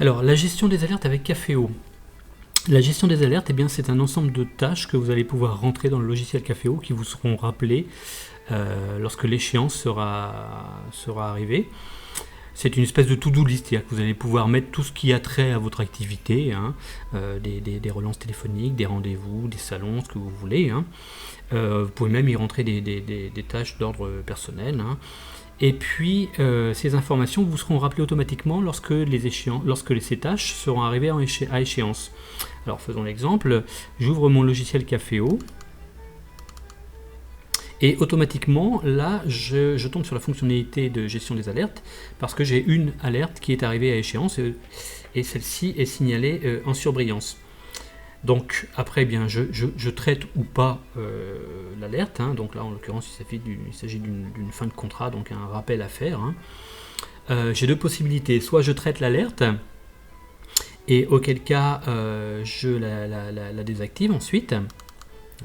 Alors, la gestion des alertes avec Caféo. La gestion des alertes, eh bien, c'est un ensemble de tâches que vous allez pouvoir rentrer dans le logiciel Caféo qui vous seront rappelées lorsque l'échéance sera arrivée. C'est une espèce de to-do list, c'est-à-dire que vous allez pouvoir mettre tout ce qui a trait à votre activité, hein, des relances téléphoniques, des rendez-vous, des salons, ce que vous voulez. Hein. Vous pouvez même y rentrer des tâches d'ordre personnel. Hein. Et puis, ces informations vous seront rappelées automatiquement lorsque ces tâches seront arrivées à échéance. Alors, faisons l'exemple. J'ouvre mon logiciel Caféo. Et automatiquement, là, je tombe sur la fonctionnalité de gestion des alertes parce que j'ai une alerte qui est arrivée à échéance et celle-ci est signalée en surbrillance. Donc après, eh bien, je traite ou pas l'alerte. Hein. Donc là, en l'occurrence, il s'agit d'une fin de contrat, donc un rappel à faire. Hein. J'ai deux possibilités. Soit je traite l'alerte et auquel cas je la désactive ensuite.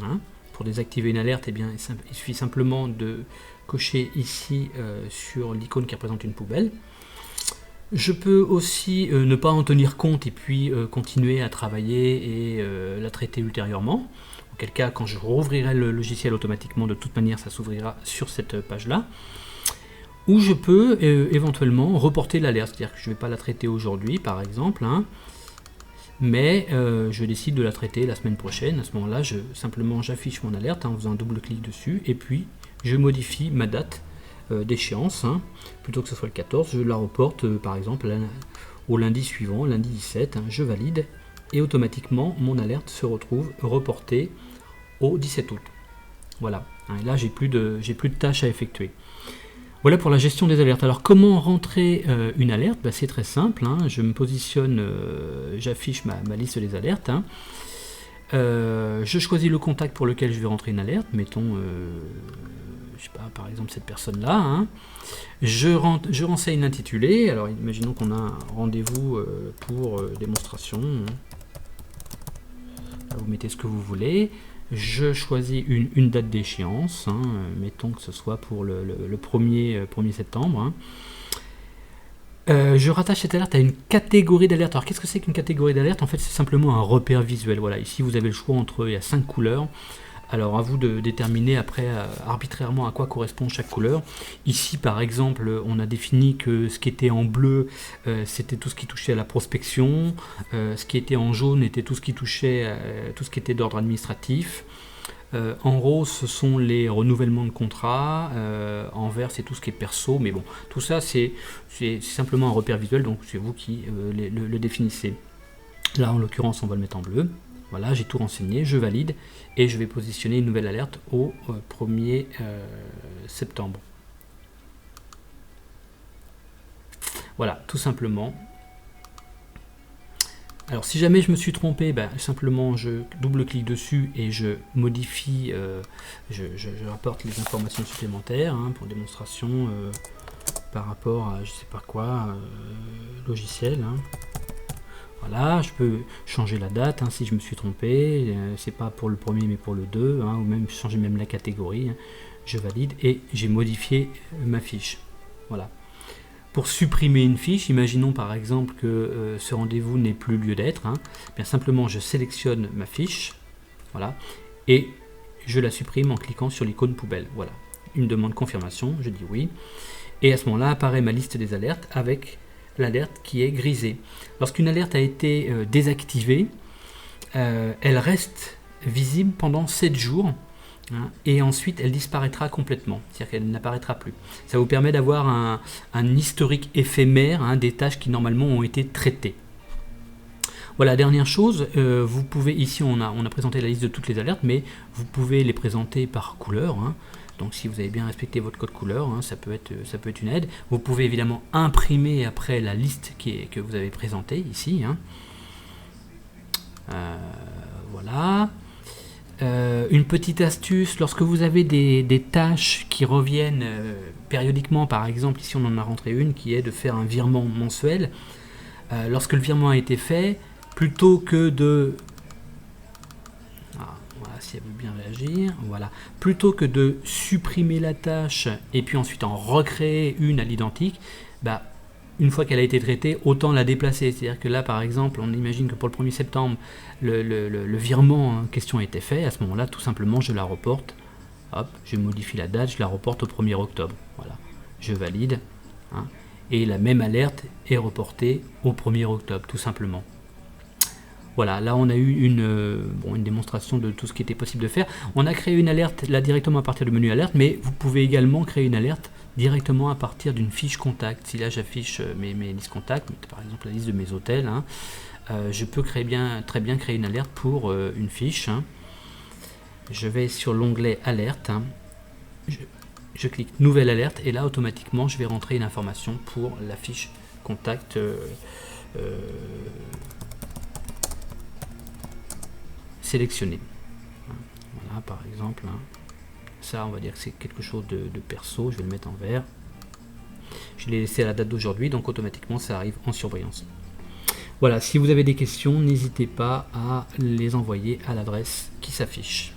Hein. Pour désactiver une alerte, eh bien, il suffit simplement de cocher ici sur l'icône qui représente une poubelle. Je peux aussi ne pas en tenir compte et puis continuer à travailler et la traiter ultérieurement. Auquel cas, quand je rouvrirai le logiciel automatiquement, de toute manière, ça s'ouvrira sur cette page-là. Ou je peux éventuellement reporter l'alerte, c'est-à-dire que je ne vais pas la traiter aujourd'hui, par exemple. Hein. Mais je décide de la traiter la semaine prochaine. À ce moment-là, simplement j'affiche mon alerte en faisant un double-clic dessus et puis je modifie ma date d'échéance. Hein. Plutôt que ce soit le 14, je la reporte par exemple au lundi suivant, lundi 17. Hein, je valide et automatiquement mon alerte se retrouve reportée au 17 août. Voilà. Hein, et là, j'ai plus de tâches à effectuer. Voilà pour la gestion des alertes. Alors comment rentrer une alerte? C'est très simple, hein. Je me positionne, j'affiche ma liste des alertes. Hein. Je choisis le contact pour lequel je vais rentrer une alerte, mettons, je sais pas, par exemple cette personne-là. Hein. Je renseigne l'intitulé, alors imaginons qu'on a un rendez-vous pour démonstration. Vous mettez ce que vous voulez. Je choisis une date d'échéance, hein, mettons que ce soit pour le 1er septembre. Hein. Je rattache cette alerte à une catégorie d'alerte. Alors qu'est-ce que c'est qu'une catégorie d'alerte? En fait, c'est simplement un repère visuel. Voilà, ici vous avez le choix il y a 5 couleurs. Alors à vous de déterminer après arbitrairement à quoi correspond chaque couleur. Ici par exemple on a défini que ce qui était en bleu c'était tout ce qui touchait à la prospection, ce qui était en jaune était tout ce qui touchait tout ce qui était d'ordre administratif, en rose ce sont les renouvellements de contrats, en vert c'est tout ce qui est perso, mais bon tout ça c'est simplement un repère visuel, donc c'est vous qui le définissez. Là en l'occurrence on va le mettre en bleu. Voilà, j'ai tout renseigné, je valide et je vais positionner une nouvelle alerte au 1er septembre. Voilà, tout simplement. Alors si jamais je me suis trompé, simplement je double-clique dessus et je modifie, je rapporte les informations supplémentaires hein, pour démonstration par rapport à je sais pas quoi, logiciel. Hein. Voilà, je peux changer la date hein, si je me suis trompé, c'est pas pour le premier mais pour le 2, hein, ou même changer même la catégorie. Hein. Je valide et j'ai modifié ma fiche. Voilà. Pour supprimer une fiche, imaginons par exemple que ce rendez-vous n'ait plus lieu d'être. Hein, bien simplement je sélectionne ma fiche, voilà, et je la supprime en cliquant sur l'icône poubelle. Voilà, une demande confirmation, je dis oui, et à ce moment-là apparaît ma liste des alertes avec l'alerte qui est grisée. Lorsqu'une alerte a été désactivée, elle reste visible pendant 7 jours hein, et ensuite elle disparaîtra complètement, c'est-à-dire qu'elle n'apparaîtra plus. Ça vous permet d'avoir un historique éphémère hein, des tâches qui normalement ont été traitées. Voilà, dernière chose, vous pouvez, ici on a présenté la liste de toutes les alertes, mais vous pouvez les présenter par couleur. Hein. Donc si vous avez bien respecté votre code couleur, hein, ça peut être une aide. Vous pouvez évidemment imprimer après la liste que vous avez présentée ici. Hein. Voilà. Une petite astuce, lorsque vous avez des tâches qui reviennent périodiquement, par exemple ici on en a rentré une qui est de faire un virement mensuel. Lorsque le virement a été fait, plutôt que de... Voilà, si elle veut bien réagir, voilà. Plutôt que de supprimer la tâche et puis ensuite en recréer une à l'identique, une fois qu'elle a été traitée, autant la déplacer. C'est-à-dire que là, par exemple, on imagine que pour le 1er septembre, le virement en question a été fait. À ce moment-là, tout simplement, je la reporte. Hop, je modifie la date, je la reporte au 1er octobre. Voilà, je valide. Hein, et la même alerte est reportée au 1er octobre, tout simplement. Voilà, là on a eu une démonstration de tout ce qui était possible de faire. On a créé une alerte là directement à partir du menu alerte, mais vous pouvez également créer une alerte directement à partir d'une fiche contact. Si là j'affiche mes listes contacts, par exemple la liste de mes hôtels, hein, je peux très bien créer une alerte pour une fiche. Hein. Je vais sur l'onglet alerte, hein. Je clique nouvelle alerte et là automatiquement je vais rentrer une information pour la fiche contact sélectionnée. Voilà, par exemple, hein. Ça on va dire que c'est quelque chose de perso, je vais le mettre en vert. Je l'ai laissé à la date d'aujourd'hui, donc automatiquement ça arrive en surbrillance. Voilà, si vous avez des questions, n'hésitez pas à les envoyer à l'adresse qui s'affiche.